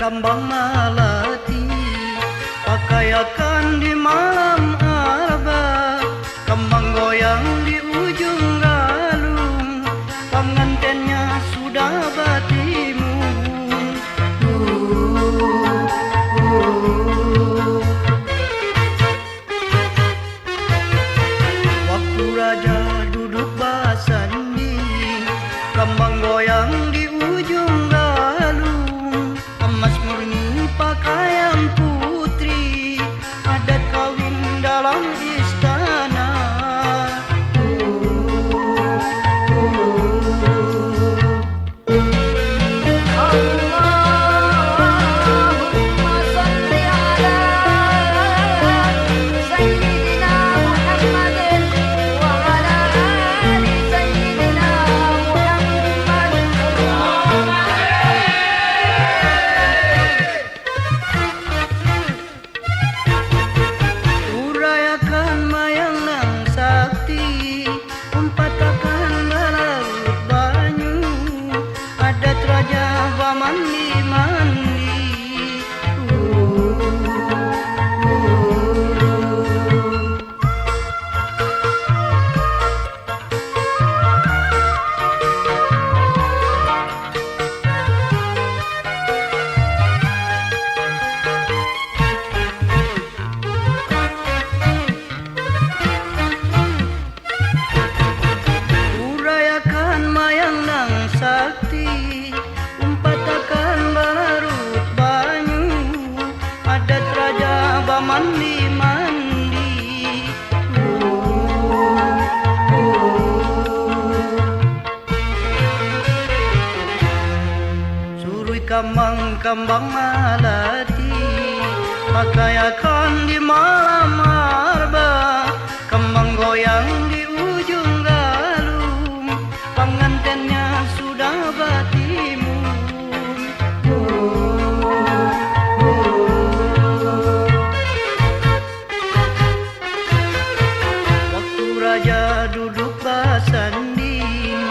kambang malati, pakaiakan di malam arba, kembang goyang di ujung galung, pengantennya sudah batimun. Waktu raja duduk bersanding, kembang goyang di ujung galung, emas murni pakaian putri, adat kawin dalam istana. Sakti umpatakan balarut banyu, adat raja bamandi-mandi. Surui kambang malati, pakaiakan di malam arba, kembang goyang di ujung galung, pengantennya sudah batimun. Waktu raja duduk bersanding,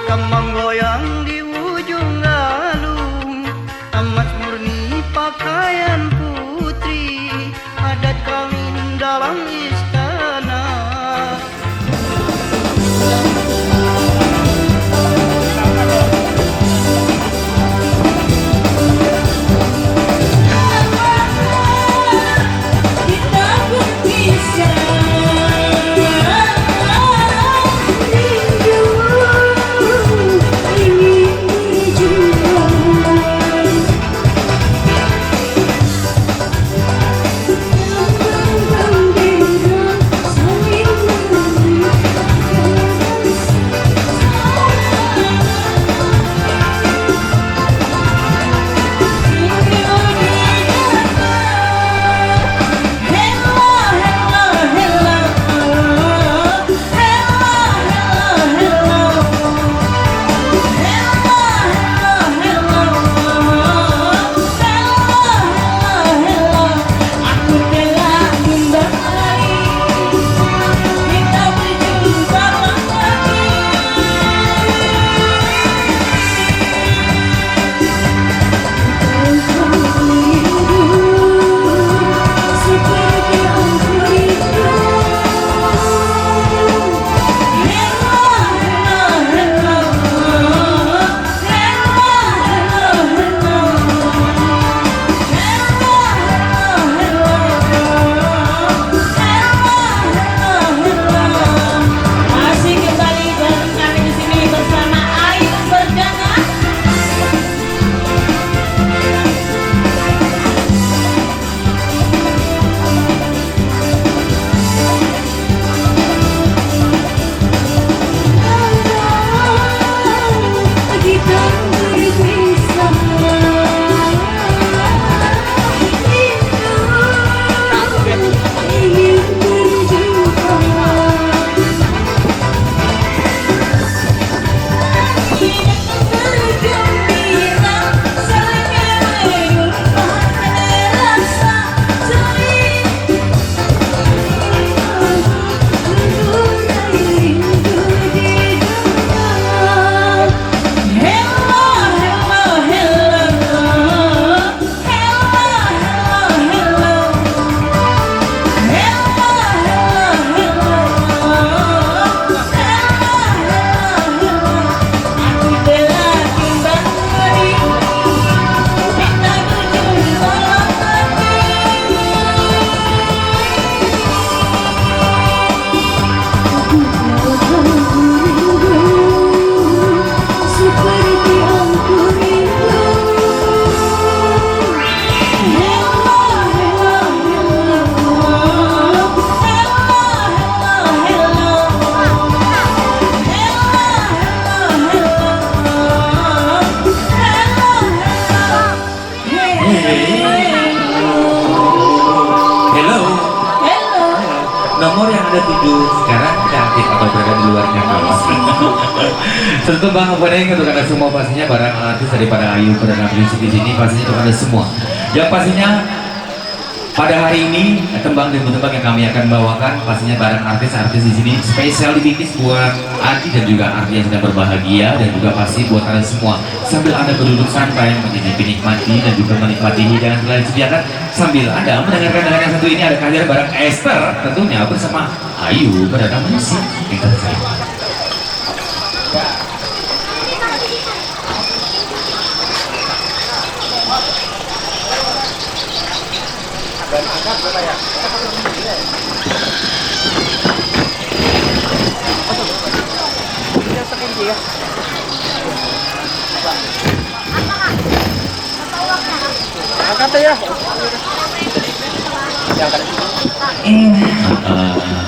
kembang goyang di ujung galung, emas murni pakaian putri, adat kawin dalam istana. Nomor yang Anda tuju sekarang tidak aktif atau berada di luar jangkauan. Tentu Bang opening untuk Anda semua pastinya barang artis daripada Ayu Perdana Musik di sini pastinya untuk Anda semua. Yang pastinya pada hari ini tembang demi tembang yang kami akan bawakan pastinya barang artis-artis di sini spesial dibikin buat Adi dan juga Ardi yang sedang berbahagia dan juga pasti buat kalian semua sambil Anda berduduk santai menjadi penikmati dan juga menikmati hidangan telah disediakan sambil Anda mendengarkan dengan yang satu ini ada kehadiran barang Esther tentunya bersama Ayu Perdana Musik.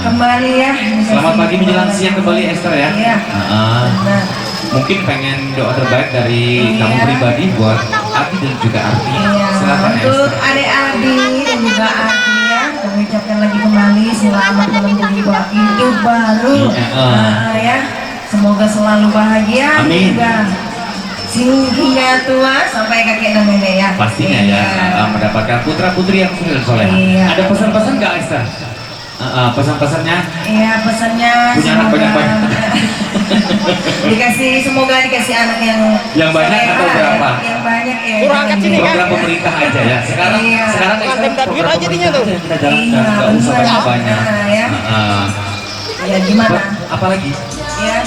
Kembali ya. Selamat pagi menjelang siang kembali Esther ya. Iya. Benar. Mungkin pengen doa terbaik dari kamu pribadi buat Adi dan juga Arti. Iya. Silakan Untuk Esther. adik Adi dan juga Ardi ya, kami ucapkan lagi kembali selamat menempuh hidup baru. Ya, semoga selalu bahagia. Amin. Juga hingga tua sampai kakek dan nenek ya. Pastinya ya mendapatkan putra putri yang sudah soleh. Iya. Ada pesan-pesan nggak Esther? Pesan-pesannya Iya, pesannya punya anak banyak-banyak. semoga dikasih anak Yang banyak soleha, atau berapa? Yang banyak ya. Kurang angkat sini, program pemerintah aja ya. Sekarang Iya. sekarang Konten Esther, duit program aja dinya pemerintah tuh. yang kita jalankan Iya, nggak usah benar. banyak-banyak. Ya. Ya gimana? Apalagi? Ya.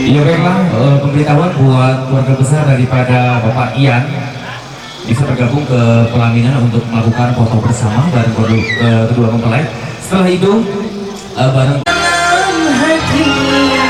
Iya baiklah, pemberitahuan buat keluarga besar daripada Bapak Ian bisa bergabung ke pelaminan untuk melakukan foto bersama bareng kedua mempelai. Setelah itu bareng Selalu hanya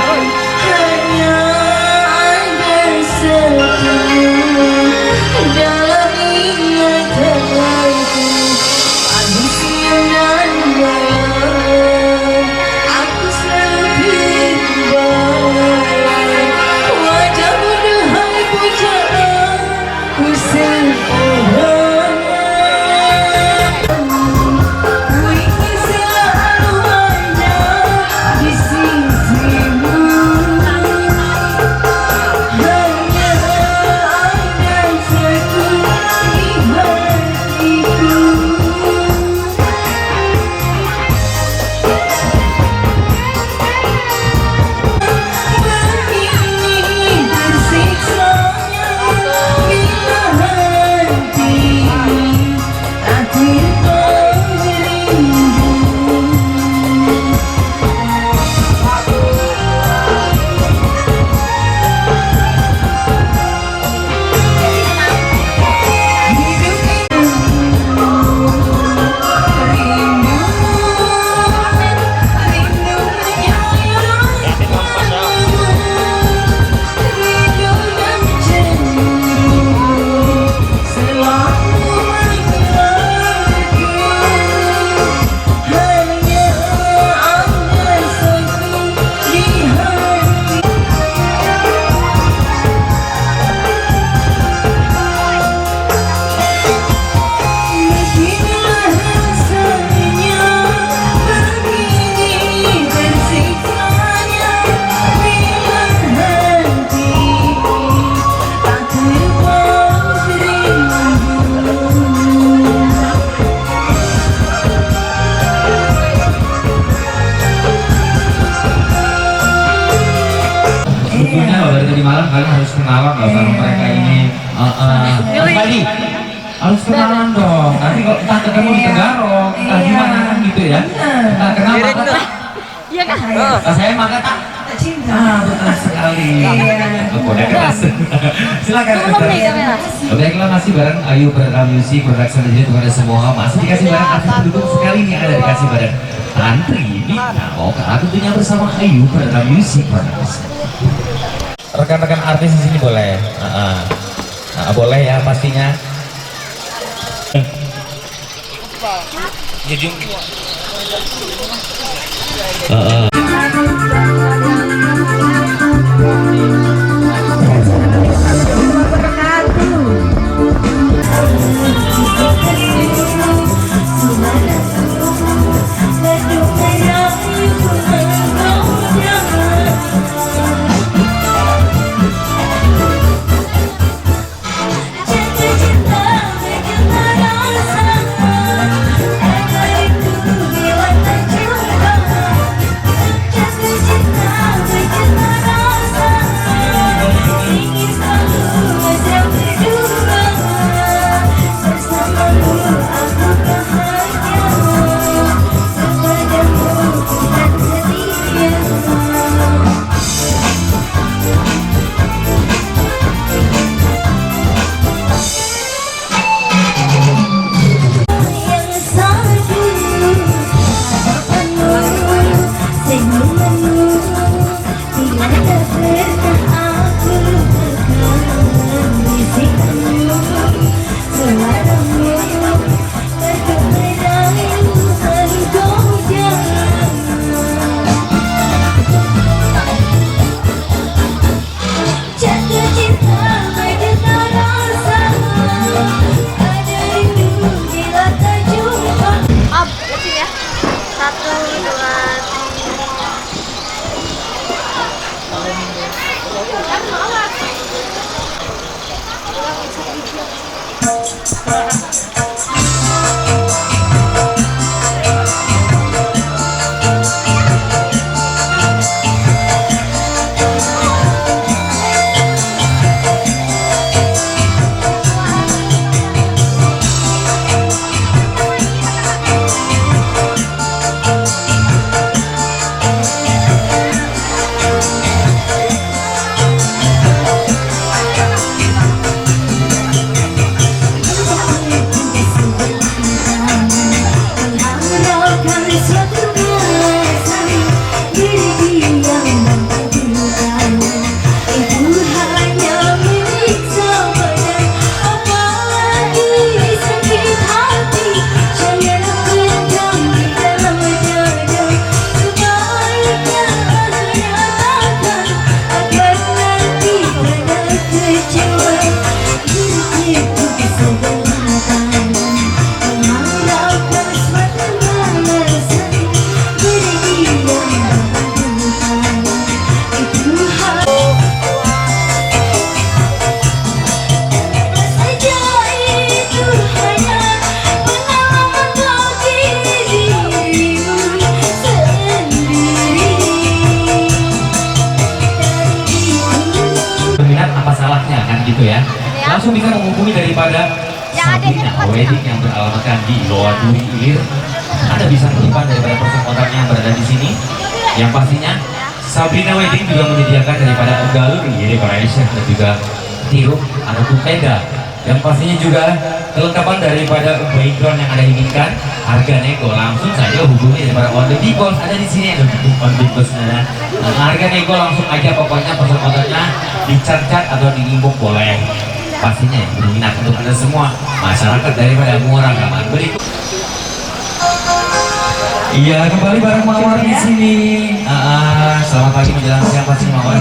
tentunya dari tadi malam kalian harus kenalan loh sama mereka ini. Tadi harus kenalan dong. Nanti kalau entah ketemu di Tegarong, entah gimana kan gitu ya. Entah kenal maka Iya kan? saya maka tak cinta. betul sekali. Udah keras. Silakan. Tolong nih kamera. Baiklah, masih bareng Ayu Perdana Music Production ini kepada semua. Masih dikasih bareng artis pendukung sekali nih, ada dikasih bareng Tantri Nina Oka, tentunya bersama Ayu Perdana Music Production. Rekan-rekan artis di sini boleh, boleh ya pastinya. Jujur. gitu ya. Langsung bisa menghubungi daripada Sabrina Wedding yang beralamatkan di Loa Duri Ilir. Anda bisa menyimpan daripada persekotannya yang berada di sini. Yang pastinya Sabrina Wedding juga menyediakan daripada gallery decoration dan juga tirup ataupun tenda. Yang pastinya juga kelengkapan daripada background yang Anda inginkan. Harga nego langsung saja hubungi daripada On The Bigos, ada di sini ada On The Bigos. Harga nego langsung aja, pokoknya persekotannya dicat-cat atau diimbuk boleh. Pastinya berminat untuk Anda semua masyarakat daripada Muara Gaman. Berikut. Iya, kembali bareng Mawar di sini. Selamat pagi menjelang siang pasti Mawar.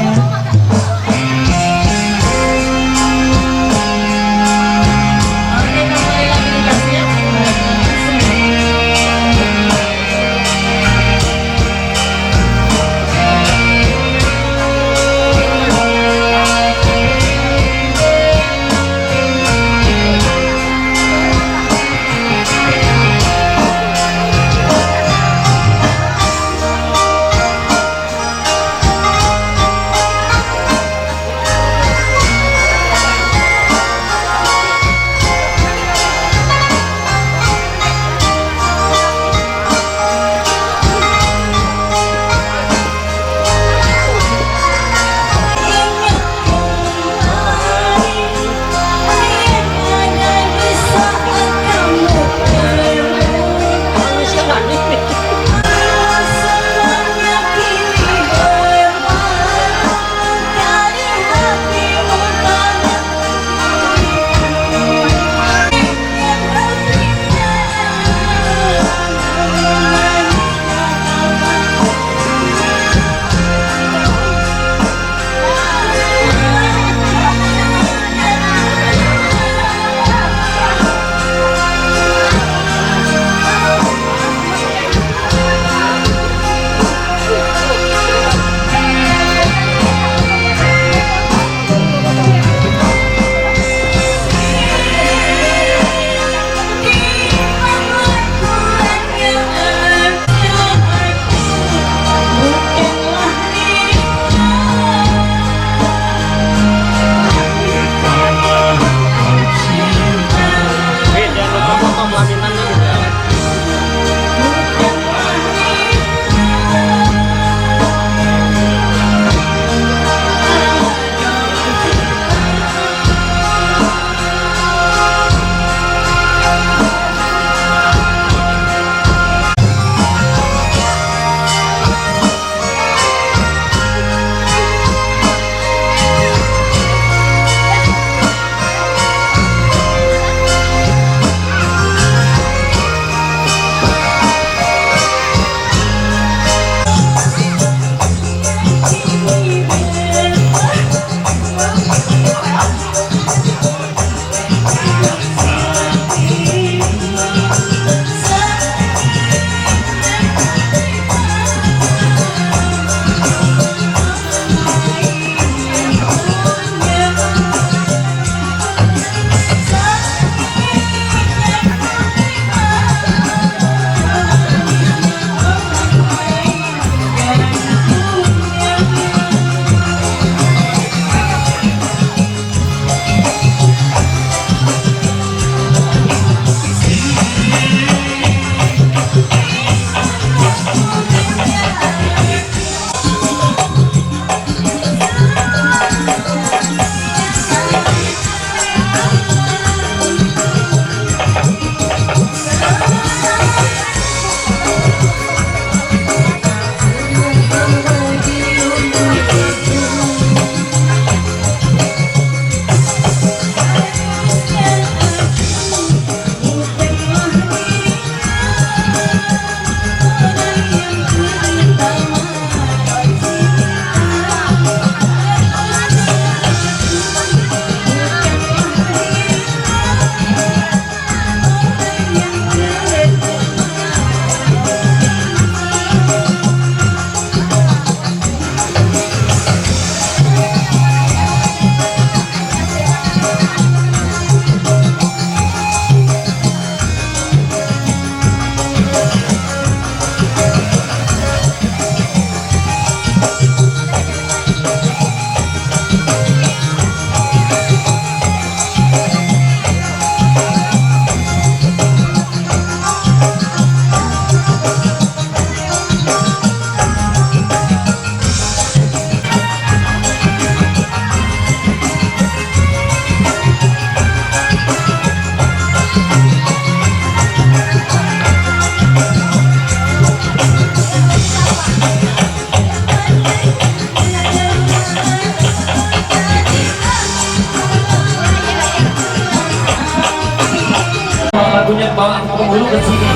Lagunya bawa penghulu ke sini.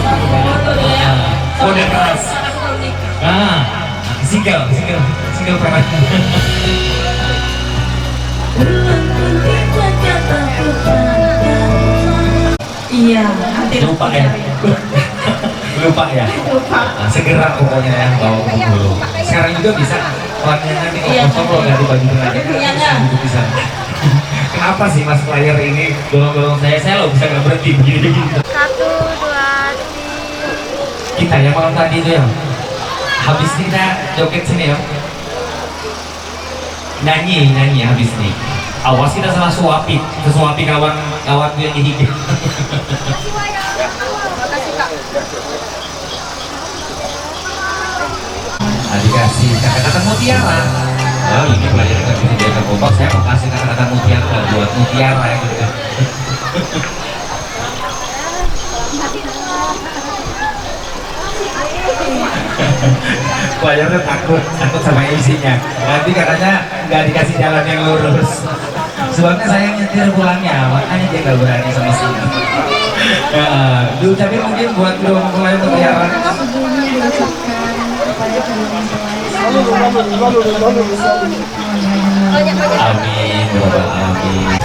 Kode keras. Ah, single pernah. Iya, nanti Lupa ya. Lupa ya. Lupa. Nah, segera pokoknya ya bawa penghulu. Sekarang juga bisa. Pelatnya nanti kalau ganti baju lagi. Itu bisa. Kenapa sih Mas player ini dorong-dorong saya loh bisa nggak berhenti begini gitu. 1, 2, 3. Kita yang malam tadi itu ya. Habis ini kita joget sini ya. Nyanyi habis ini. Awas kita salah suapi kawan yang ini. Dikasih kata-kata mutiara. Oh ini pelajaran nggak bisa diajak kompak. Saya mau kasih kata-kata mutiara buat mutiara ya gitu. Pelajarnya takut sama isinya. Nanti katanya nggak dikasih jalan yang lurus. Soalnya saya nyetir pulangnya, makanya dia nggak berani sama sini. Diucapin mungkin buat kedua mempelai mutiara. Amin, ya Rabbal Alamin.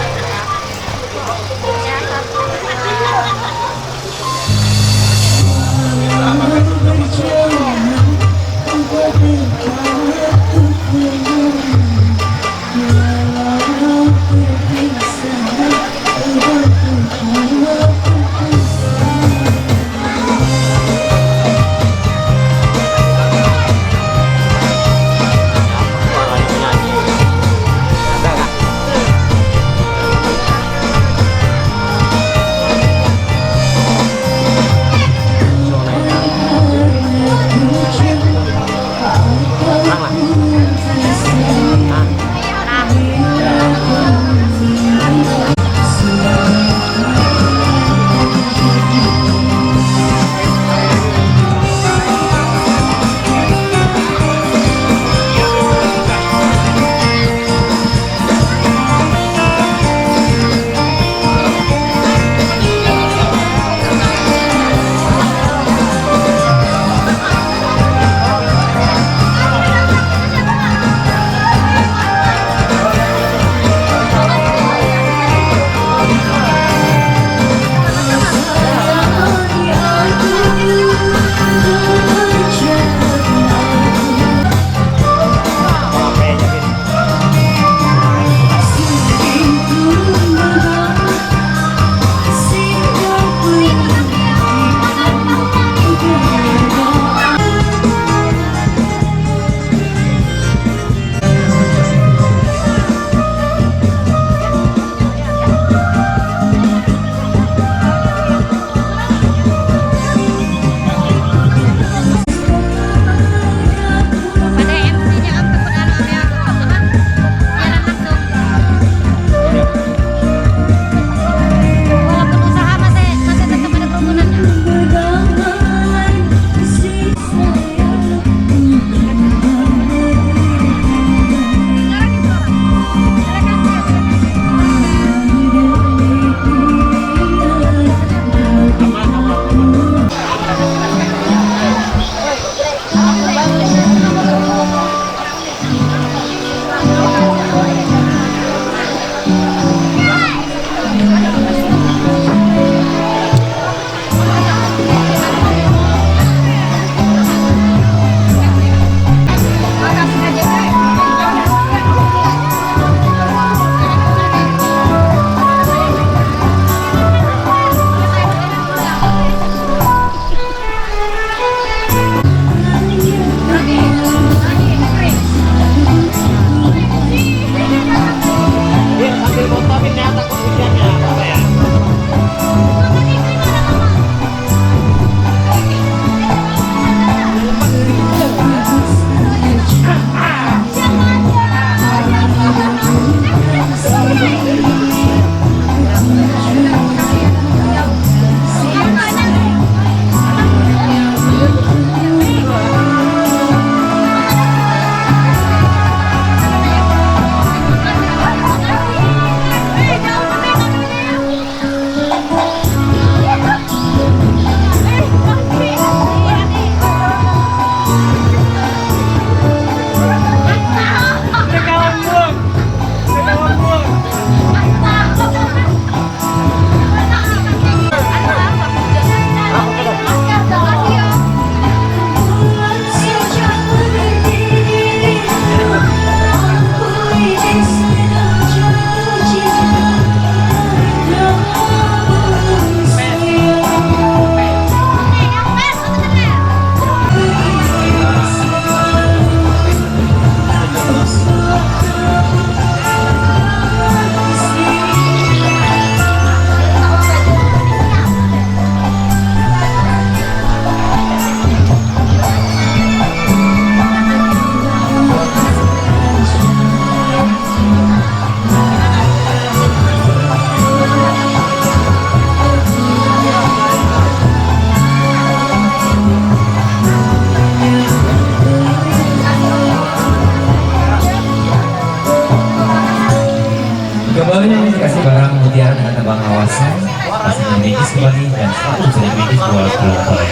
Kembali dikasih barang mutiara dengan tebang awasan, pastinya mikis kembali dan 100 jadi mikis buat kelompok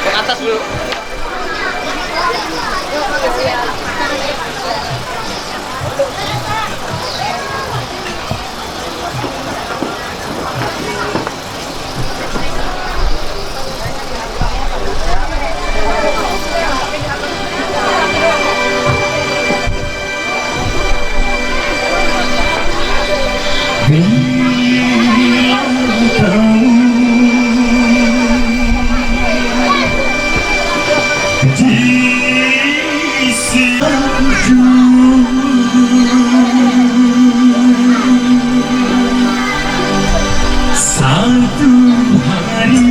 yang atas dulu. Satu hari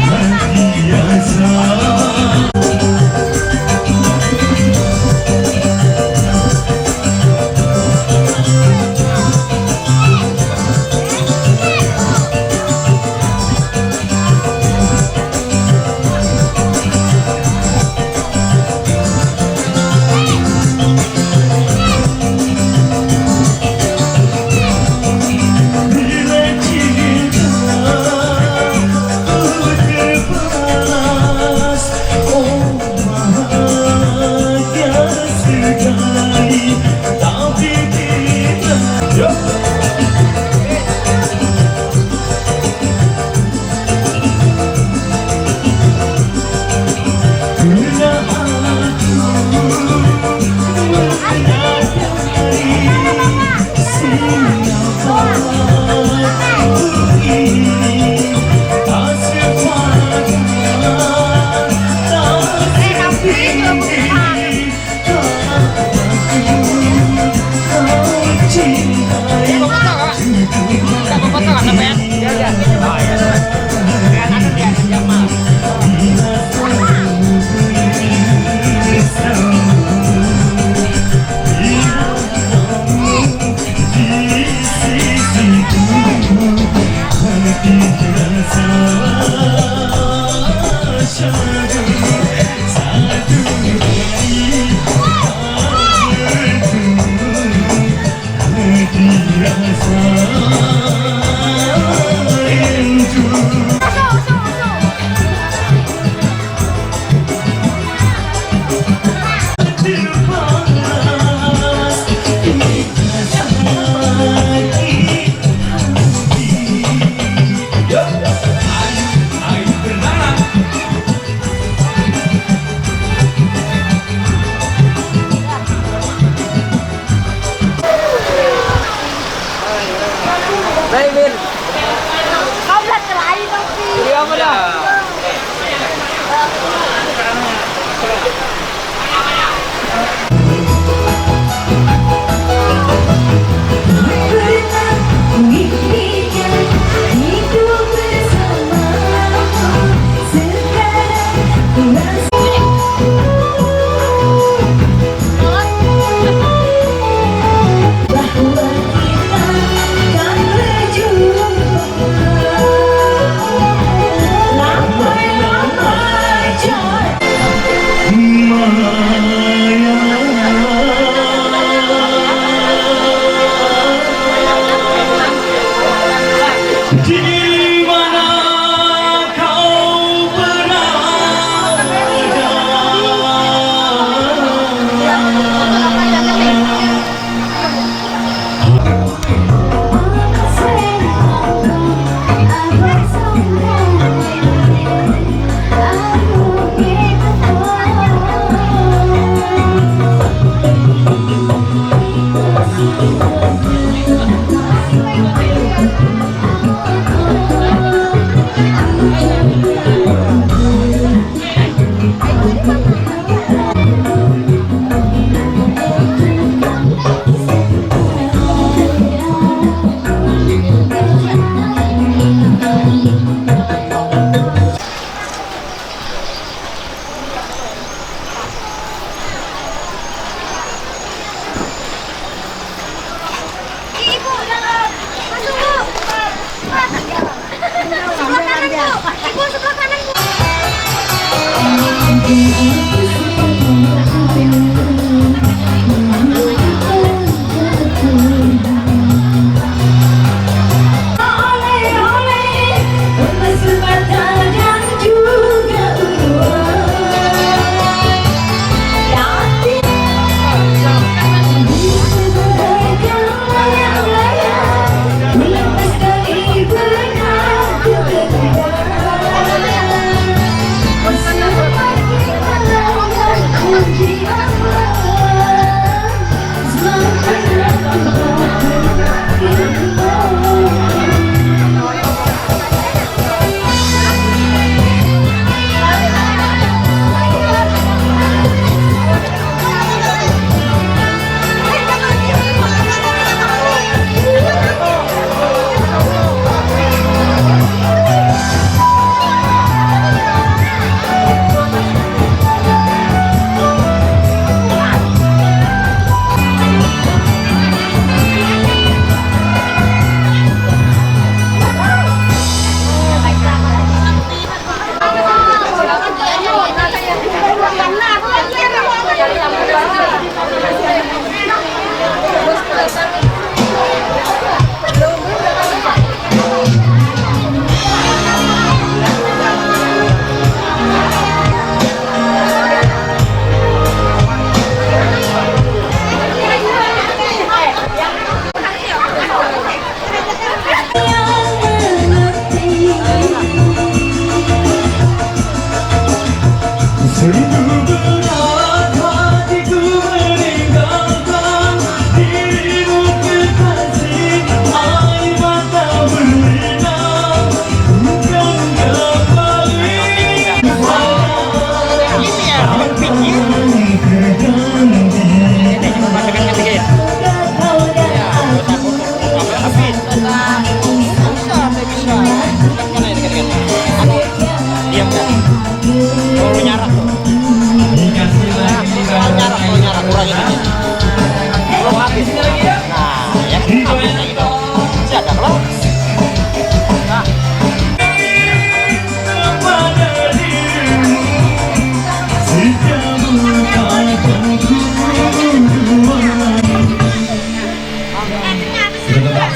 mati biasa.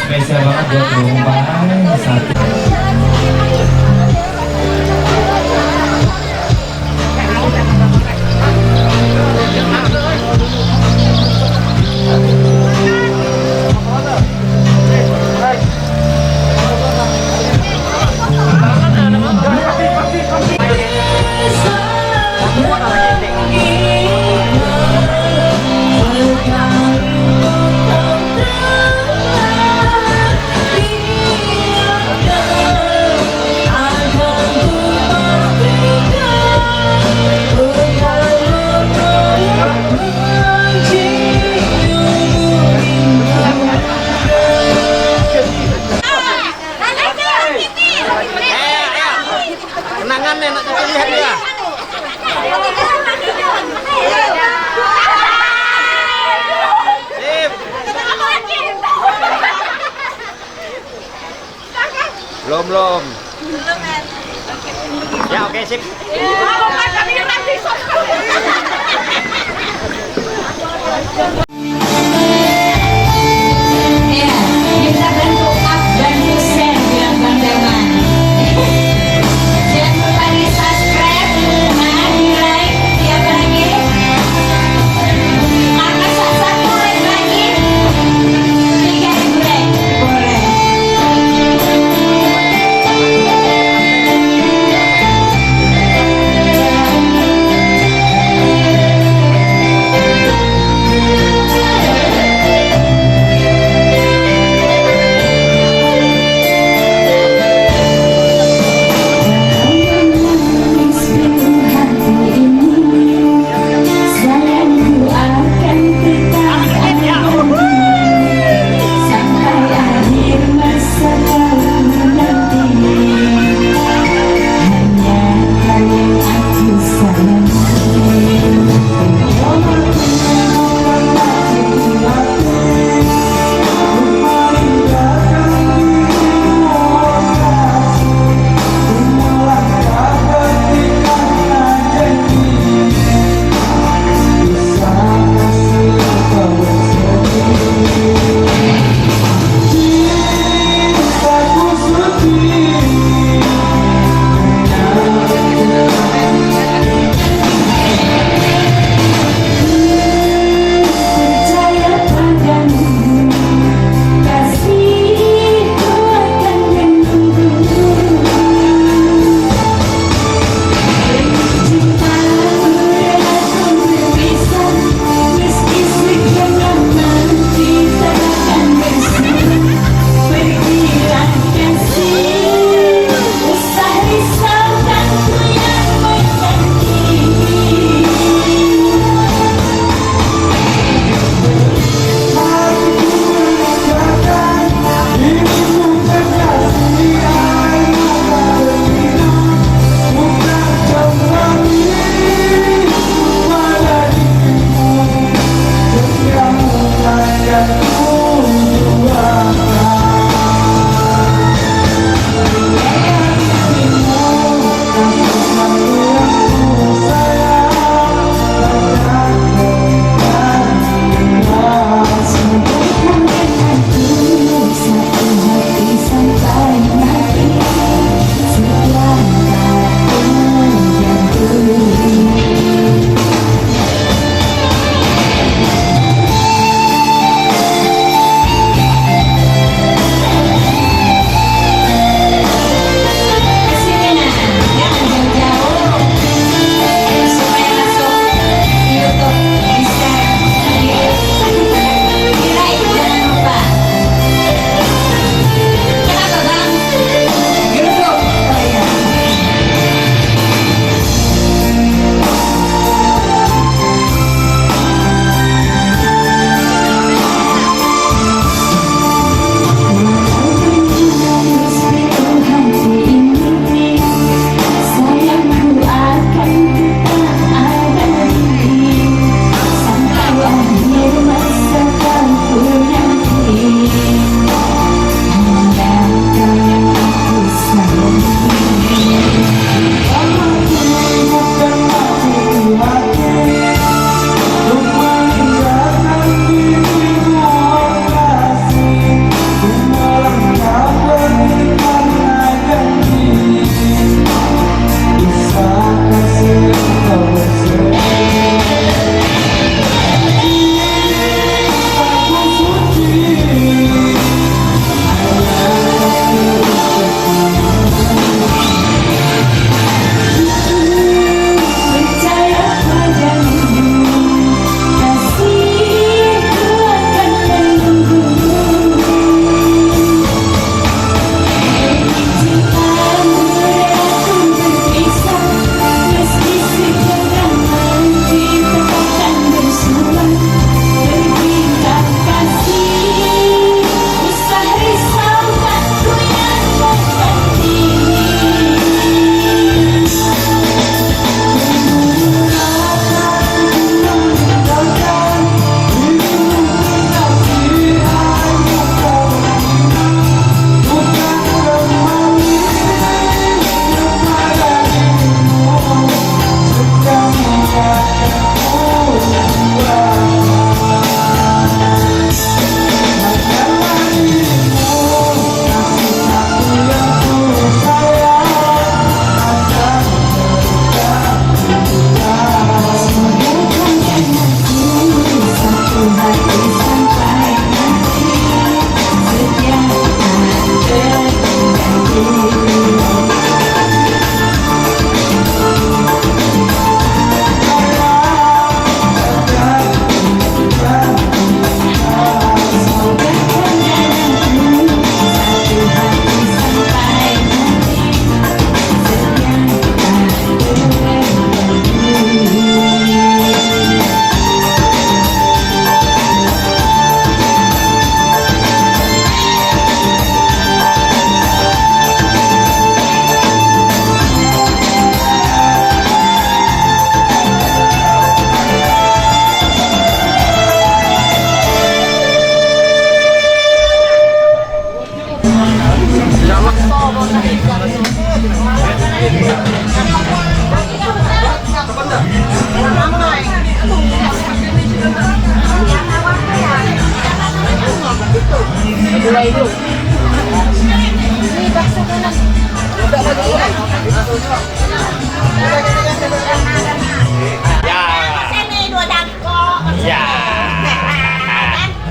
Spesial banget buat penumpang satu. Kenangan nih, nak lihat ya. Sip. Belum. Ya oke sip. Bisa bantu up dan share bilang Bang Delman. Jangan lupa di subscribe, di like, siapa lagi? Angka satu like lagi, 3.000 like, boleh.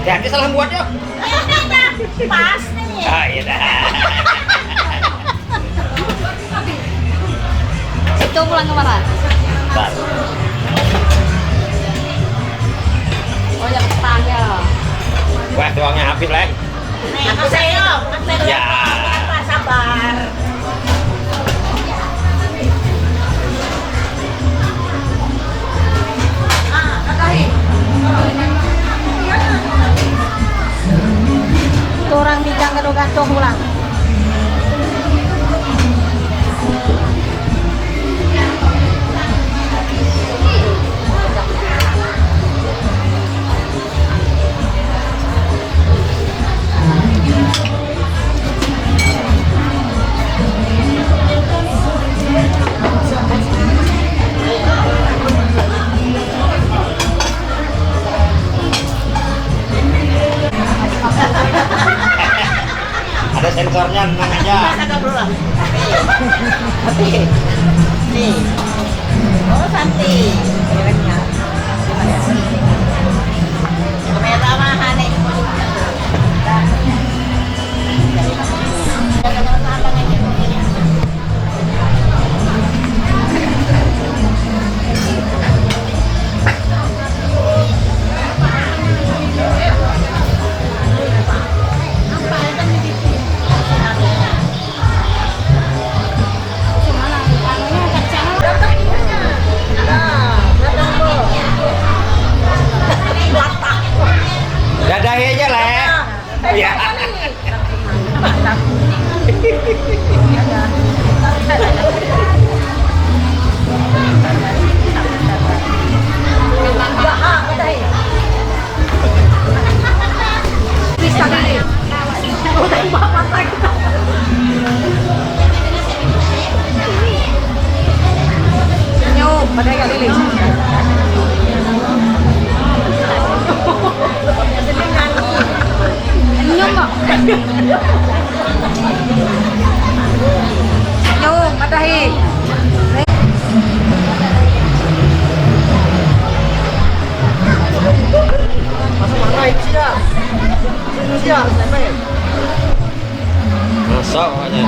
Hati-hati salah buat ya. Pas nih. Ah, iya dah. Situ pulang kemana? Bentar. Oh yang tanya. Wah, tuangnya habis, Leng. Aku saya, Ya. sabar. Kurang bidang gantung ulang. Ada sensornya, tenang aja. Nih. Oh, Santi. Kamera mahal nih. Dadahi aja, Leng. Iya. Senyum, pada kali ini. Senyum kok. Senyum, matahi. Masuk mana ini sih ya? Sini sih ya, sampai. Masuk pokoknya.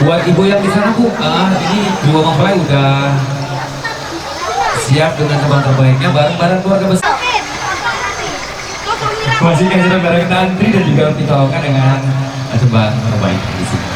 Buat ibu yang di sana Bu, ini dua mempelai udah siap dengan teman terbaiknya bareng-bareng keluarga besar. Masih kan sudah bareng tantri dan juga ditolongkan dengan teman terbaik di sini.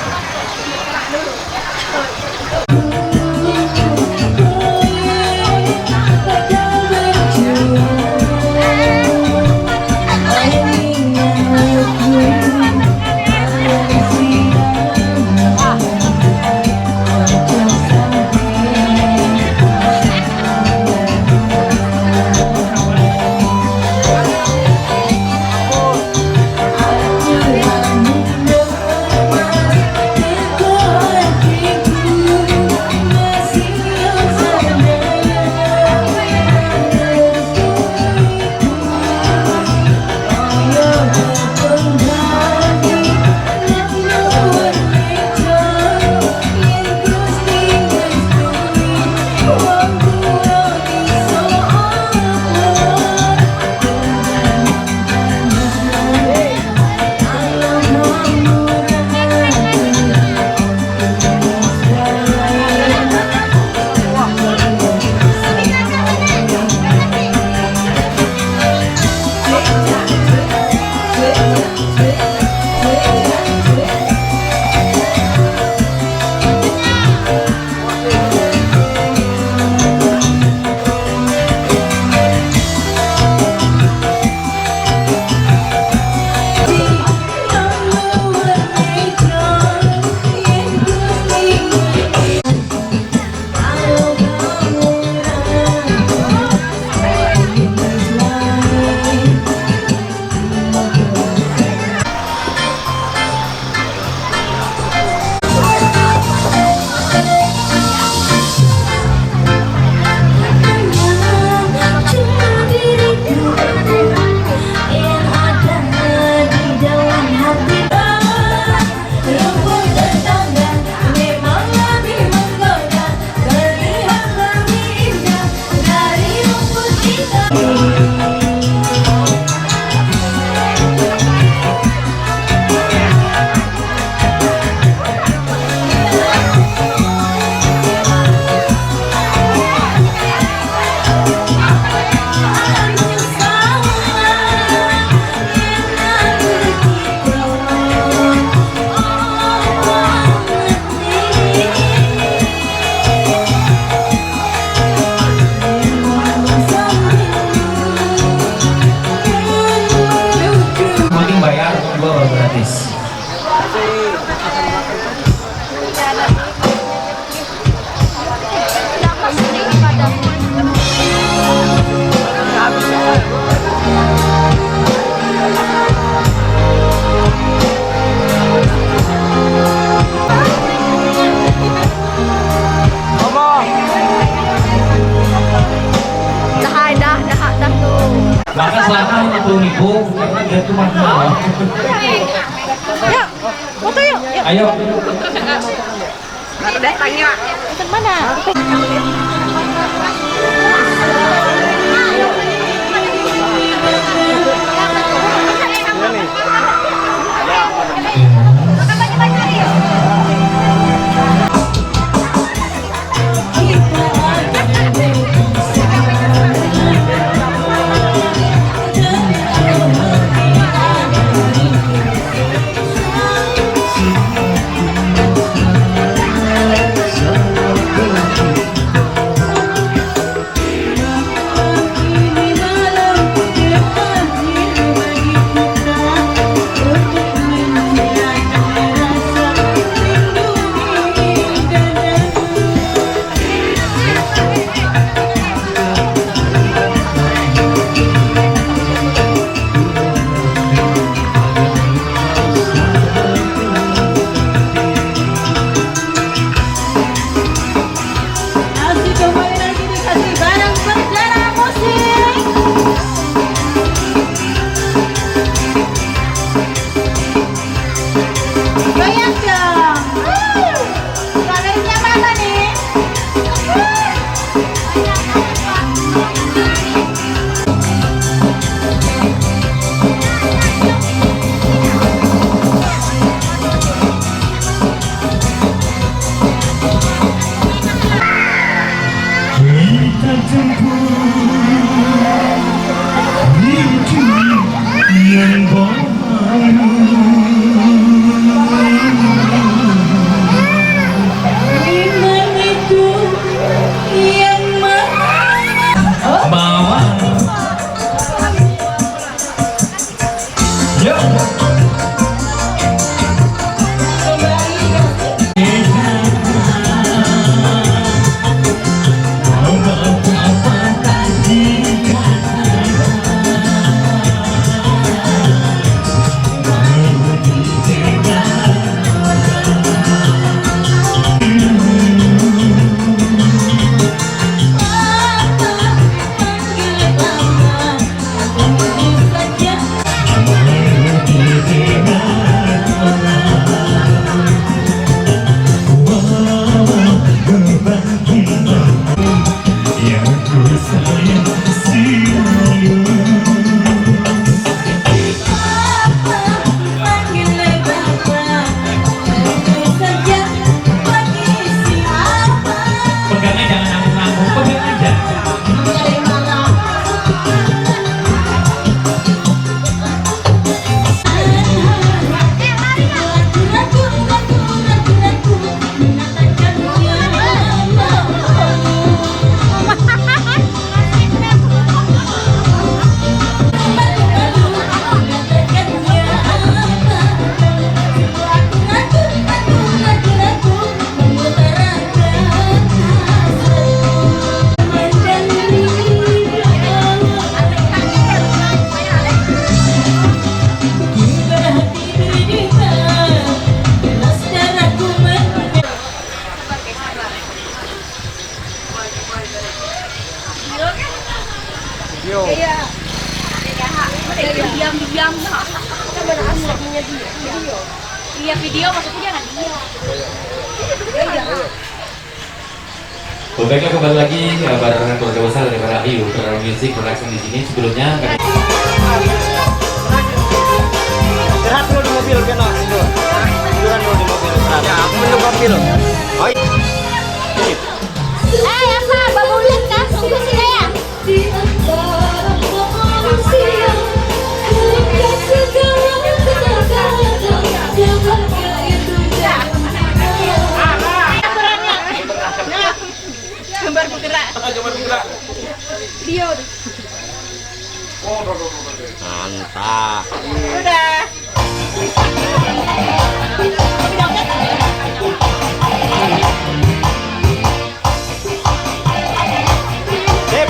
Bahkan selama 50.000 karena dia cuma mau. Yuk, foto yuk. Ayo. Aku datangnya. Ke mana? Iya video maksudnya jangan dia. Baiklah, kembali lagi barengan keluarga besar dari para Ayu Production Music Production di sini. Sebelumnya Istirahat dulu di mobil, Keno. Tiduran dulu di mobil. Istirahat. Ya, aku minum kopi loh. Oh, Apa? Babulan kan? Tunggu sini ya. Gambar bergerak. Dia udah. mantap. Udah. Sip.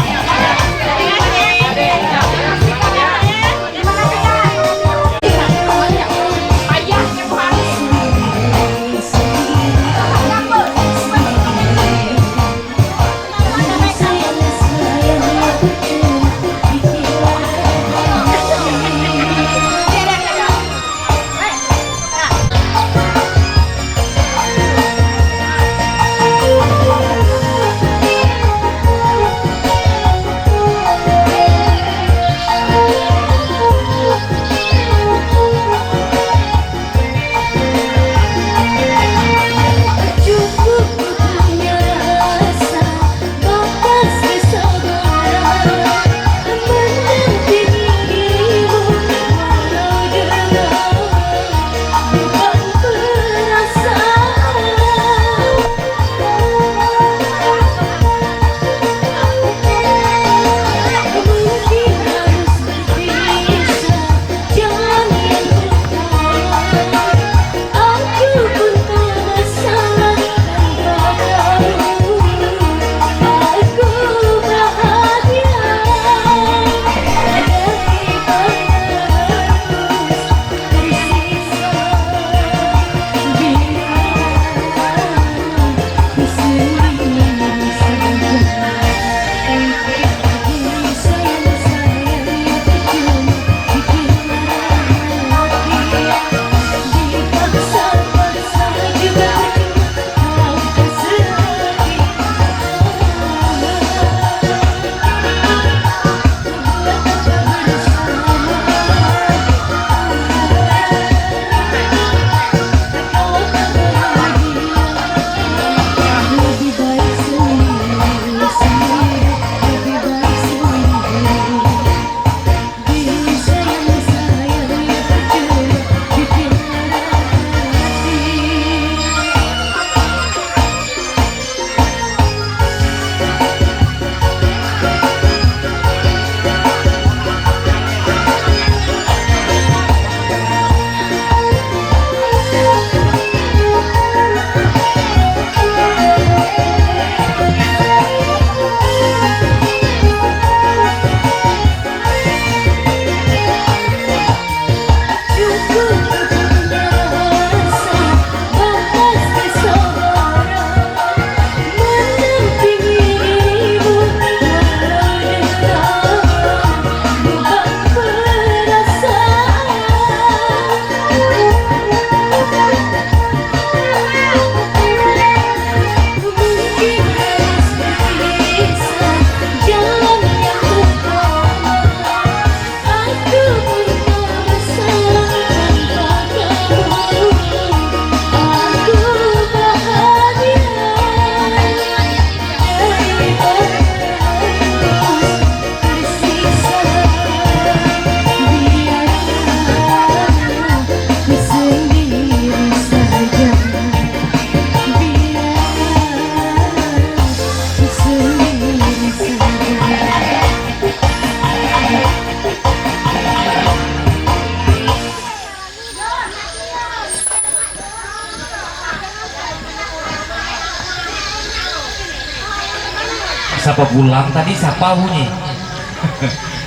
siapa pulang tadi, siapa bunyi?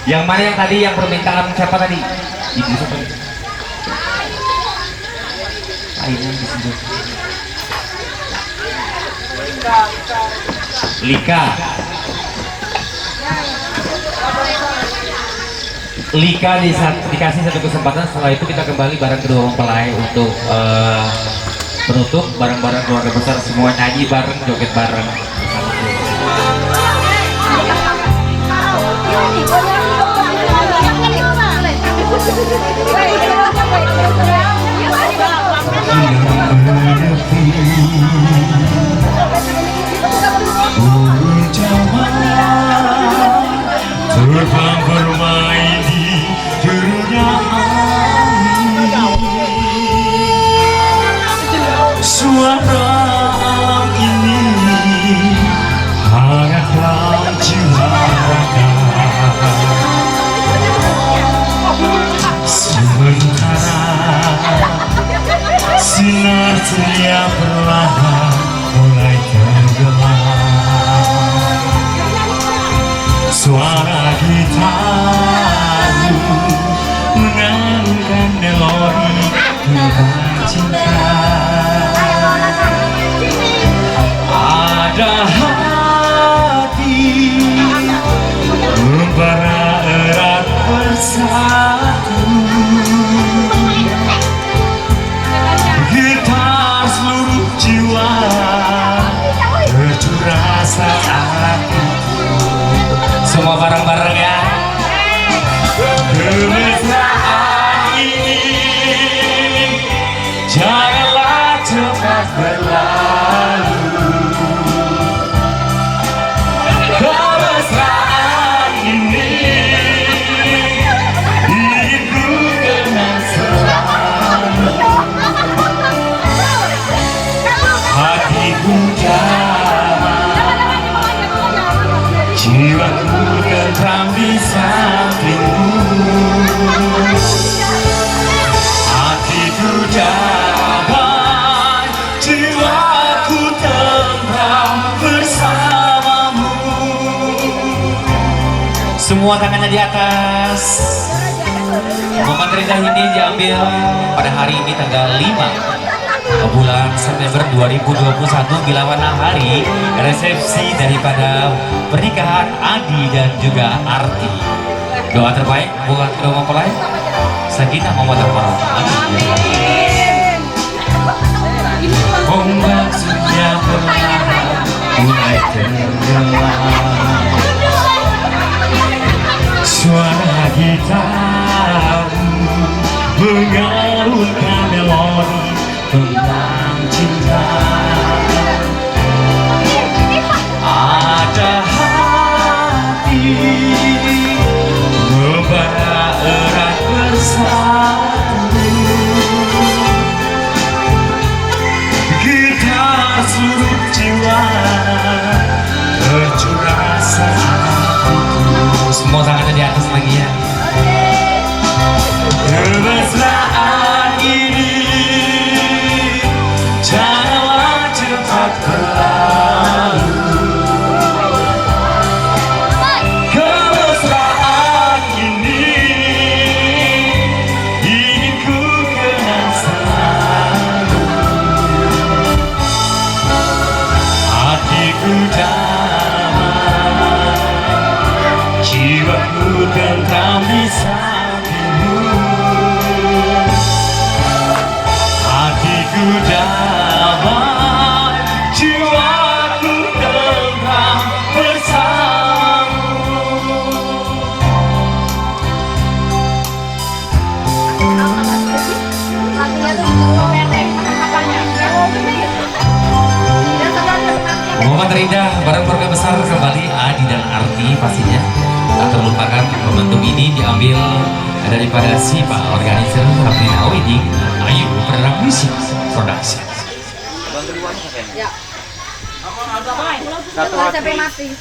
Yang mana yang tadi yang permintaan siapa tadi? Ibu siapa? Aina di situ. Lika. Lika dikasih satu kesempatan, setelah itu kita kembali bareng kedua mempelai untuk penutup bareng-bareng keluarga besar, semua nyanyi bareng, joget bareng. Terbang bermain di dunia suara alam ini hangatlah jiwa raga. Sementara sinar ceria perlahan mulai tenggelam, suara gitar menyanyikan melodi tentang cinta. Ada hati membara erat bersatu, getar seluruh jiwa tercurah saat itu. Semua bareng-bareng ya. Kemesraan ini janganlah cepat berlalu. Kemesraan ini ingin ku kenang selalu. Hatiku damai, jiwaku tentram di sampingmu. Hatiku damai, jiwaku tentram bersamamu. Semua tangannya di atas. Momen terindah ini diambil pada hari ini tanggal 5 bulan September 2021 bila mana hari resepsi daripada pernikahan Adi dan juga Arti. Doa terbaik buat kedua mempelai, sakinah mawaddah warahmah. Ombak sudah perlahan mulai tenggelam, suara gitar mengalunkan melodi tentang cinta. Ada hati membara erat bersatu, gitar seluruh jiwa tercurah saat itu. Semua tangannya di atas lagi ya. Kemesraan ini janganlah cepat berlalu. Kemesraan ini ingin ku kenang selalu. Hatiku damai, jiwaku tentram di sampingmu. Hatiku damai, jiwaku tentram bersamamu. Momen terindah bareng keluarga besar kembali Adi dan Arti pastinya. Tak terlupakan momentum ini diambil daripada SIPA Organizer Sabrina Wedding Ayu Perdana Musik Production. Ya. Satu Sampai mati.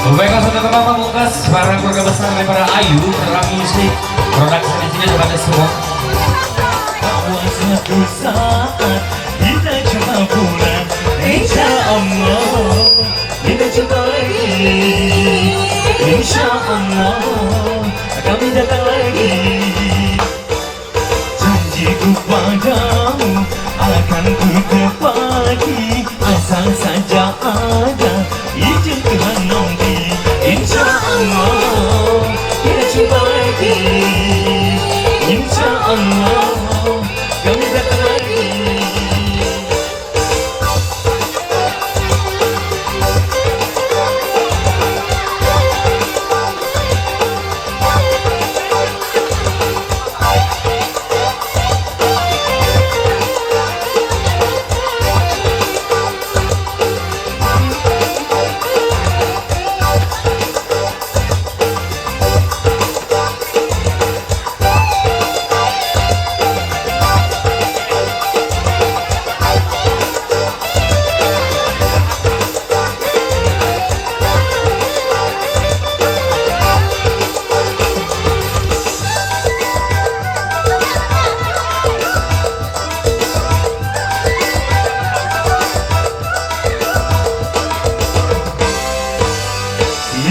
Baiklah saudara-saudara pamungkas, para keluarga besar daripada Ayu, para musik, produksi di sini kepada semua. Suatu saat kita jumpa pula, insya Allah kita jumpa lagi, insya Allah kami datang lagi. Janjiku padamu akan ku tepati, asal saja ada izin Tuhan nanti, insya Allah kita jumpa lagi, insya Allah kami datang lagi.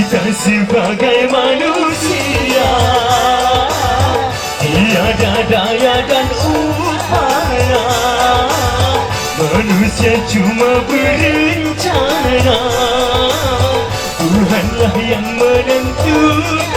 Kita sebagai manusia tiada daya dan upaya, manusia cuma berencana, Tuhanlah yang menentukan.